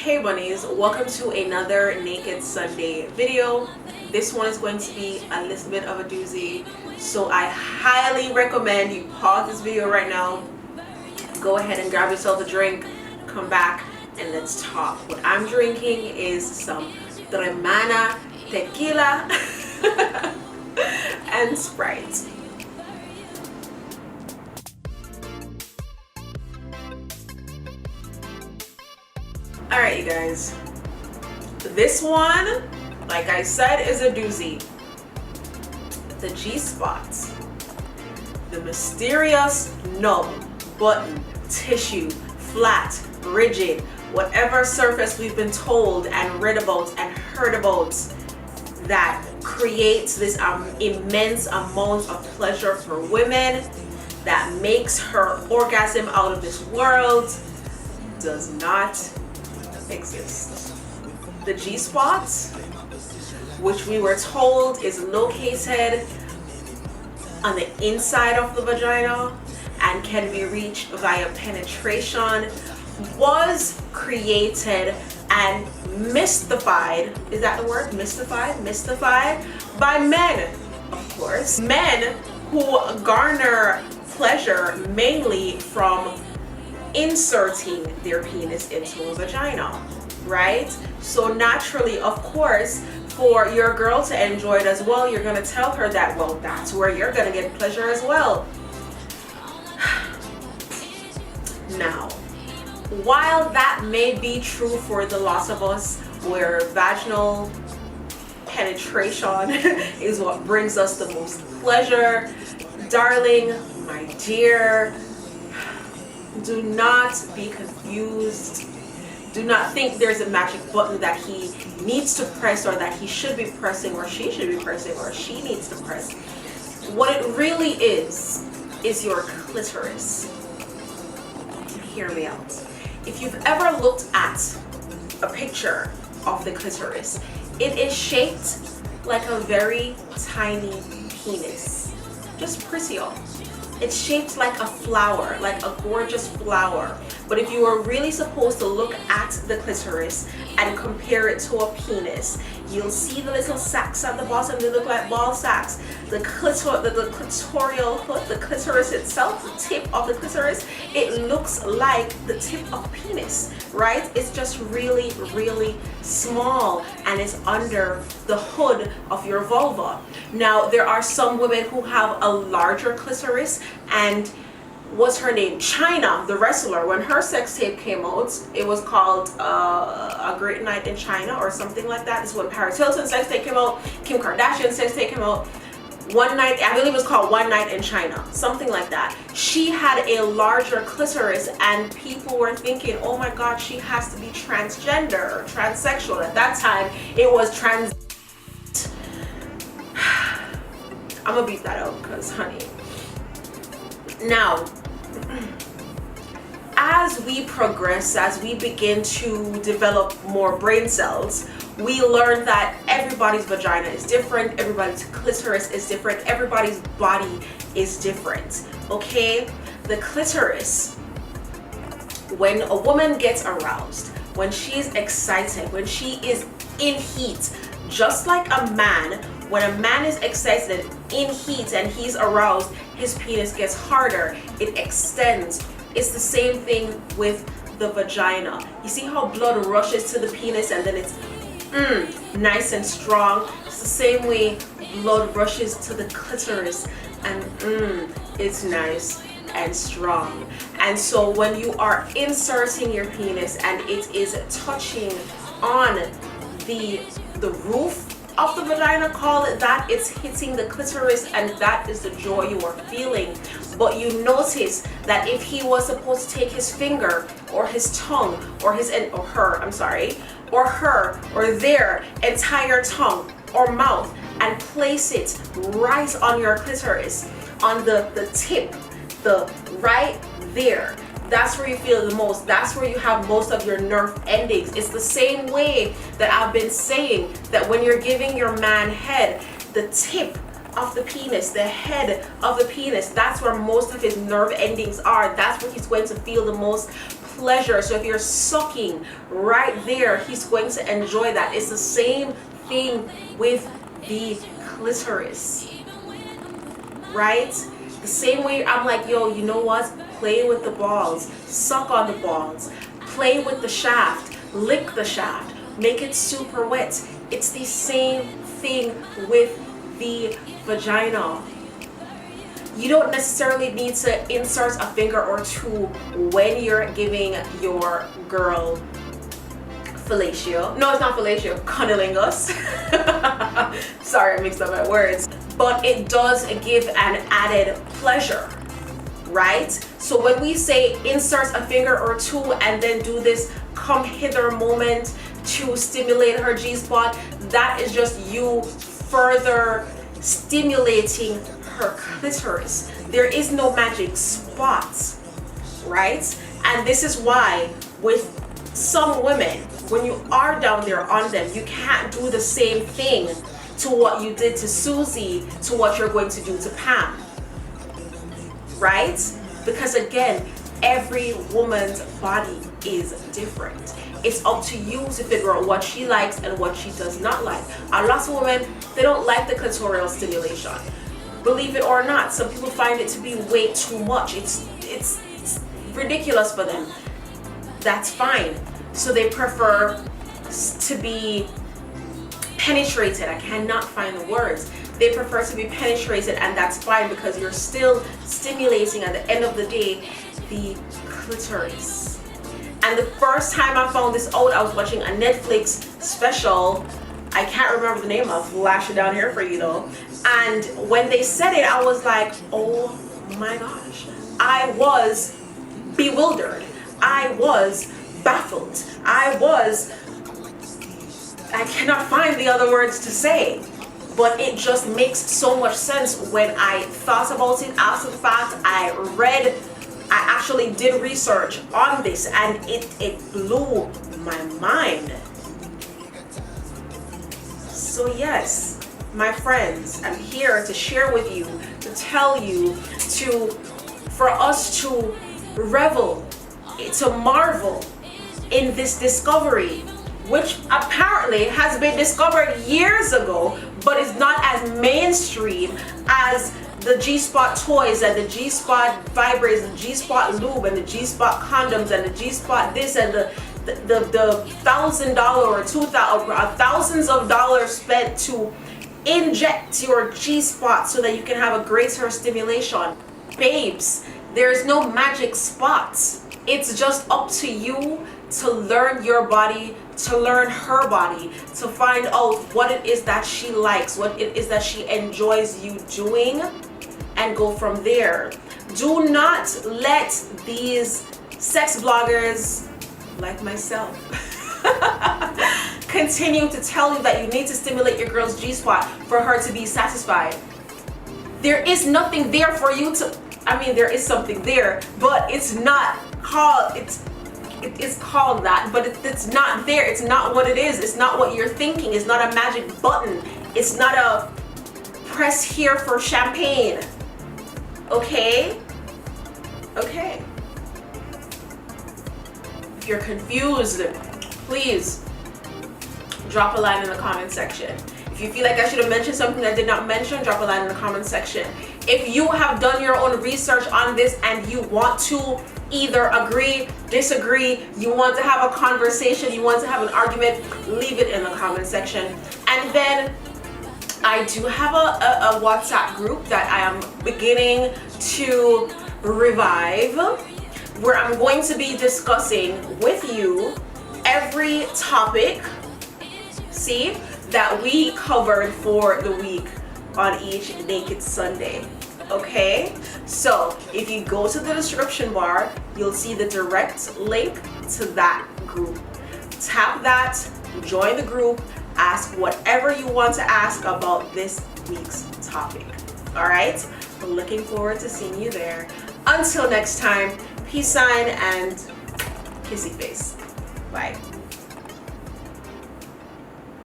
Hey bunnies, welcome to another Naked Sunday video. This one is going to be a little bit of a doozy, so I highly recommend you pause this video right now, go ahead and grab yourself a drink, come back and let's talk. What I'm drinking is some Tremana tequila and Sprite. Alright you guys, this one, like I said, is a doozy. The G-spots, the mysterious nub, button, tissue, flat, rigid, whatever surface we've been told and read about and heard about that creates this immense amount of pleasure for women, that makes her orgasm out of this world, does not exist. The G-spot, which we were told is located on the inside of the vagina and can be reached via penetration, was created and mystified, is that the word? Mystified by men, of course. Men who garner pleasure mainly from inserting their penis into a vagina, right? So naturally, of course, for your girl to enjoy it as well, you're gonna tell her that, well, that's where you're gonna get pleasure as well. Now, while that may be true for the lots of us where vaginal penetration is what brings us the most pleasure, darling, my dear, do not be confused. Do not think there's a magic button that he needs to press, or that he should be pressing, or she should be pressing, or she needs to press. What it really is your clitoris. Hear me out. If you've ever looked at a picture of the clitoris, it is shaped like a very tiny penis. Just pretty all. It's shaped like a flower, like a gorgeous flower. But if you are really supposed to look at the clitoris and compare it to a penis, you'll see the little sacs at the bottom. They look like ball sacks. The clitoral hood, the clitoris itself, the tip of the clitoris, it looks like the tip of a penis, right? It's just really, really small, and it's under the hood of your vulva. Now, there are some women who have a larger clitoris, and what's her name? Chyna, the wrestler, when her sex tape came out, it was called A Great Night in China or something like that. This is when Paris Hilton's sex tape came out, Kim Kardashian's sex tape came out. One night, I believe it was called One Night in China, something like that. She had a larger clitoris, and people were thinking, oh my god, she has to be transgender or transsexual. At that time, it was trans. I'm gonna beat that out because, honey. Now, as we progress, as we begin to develop more brain cells, we learn that everybody's vagina is different, everybody's clitoris is different, everybody's body is different, okay? The clitoris, when a woman gets aroused, when she's excited, when she is in heat, just like a man, when a man is excited, in heat, and he's aroused, his penis gets harder, it extends. It's the same thing with the vagina. You see how blood rushes to the penis and then it's nice and strong? It's the same way blood rushes to the clitoris and it's nice and strong. And so when you are inserting your penis and it is touching on the roof of the vagina, call it that, it's hitting the clitoris, and that is the joy you are feeling. But you notice that if he was supposed to take his finger or his tongue or their entire tongue or mouth and place it right on your clitoris, on the tip, the right there, that's where you feel the most. That's where you have most of your nerve endings. It's the same way that I've been saying that when you're giving your man head, the tip of the penis, the head of the penis, that's where most of his nerve endings are. That's where he's going to feel the most pleasure. So if you're sucking right there, he's going to enjoy that. It's the same thing with the clitoris, right? The same way I'm like, yo, you know what? Play with the balls, suck on the balls, play with the shaft, lick the shaft, make it super wet. It's the same thing with the vagina. You don't necessarily need to insert a finger or two when you're giving your girl fellatio. No, it's not fellatio, cunnilingus. Sorry, I mixed up my words. But it does give an added pleasure, right? So when we say insert a finger or two and then do this come hither moment to stimulate her G-spot, that is just you further stimulating her clitoris. There is no magic spots, right? And this is why with some women, when you are down there on them, you can't do the same thing to what you did to Susie to what you're going to do to Pam, right? Because again, every woman's body is different. It's up to you to figure out what she likes and what she does not like. A lot of women, they don't like the clitoral stimulation. Believe it or not, some people find it to be way too much. It's ridiculous for them. That's fine. So they prefer to be penetrated. I cannot find the words. They prefer to be penetrated, and that's fine because you're still stimulating at the end of the day the clitoris. And the first time I found this out, I was watching a Netflix special. I can't remember the name of. Flash it down here for you though. And when they said it, I was like, oh my gosh. I was bewildered. I was baffled. I cannot find the other words to say. But it just makes so much sense when I thought about it after the fact. I actually did research on this, and it blew my mind. So yes, my friends, I'm here to share with you, to tell you, for us to revel, to marvel in this discovery, which apparently has been discovered years ago, but is not as mainstream as the G-spot toys and the G-spot vibrators, the G-spot lube and the G-spot condoms and the G-spot this and the $1,000 or $2,000, thousands of dollars spent to inject your G-spot so that you can have a greater stimulation. Babes, there's no magic spots. It's just up to you to learn your body, to learn her body, to find out what it is that she likes, what it is that she enjoys you doing, and go from there. Do not let these sex bloggers like myself continue to tell you that you need to stimulate your girl's G-spot for her to be satisfied. There is nothing there for you to, I mean, there is something there, but it's not called, it is called that, but it's not there. It's not what it is. It's not what you're thinking. It's not a magic button. It's not a press here for champagne. Okay? Okay. If you're confused, please drop a line in the comment section. If you feel like I should have mentioned something I did not mention, drop a line in the comment section. If you have done your own research on this and you want to either agree, disagree, you want to have a conversation, you want to have an argument, leave it in the comment section. And then I do have a WhatsApp group that I am beginning to revive, where I'm going to be discussing with you every topic, see, that we covered for the week on each Naked Sunday. Okay, so if you go to the description bar, you'll see the direct link to that group. Tap that, join the group, ask whatever you want to ask about this week's topic. All right, we're looking forward to seeing you there. Until next time, peace sign and kissy face. Bye.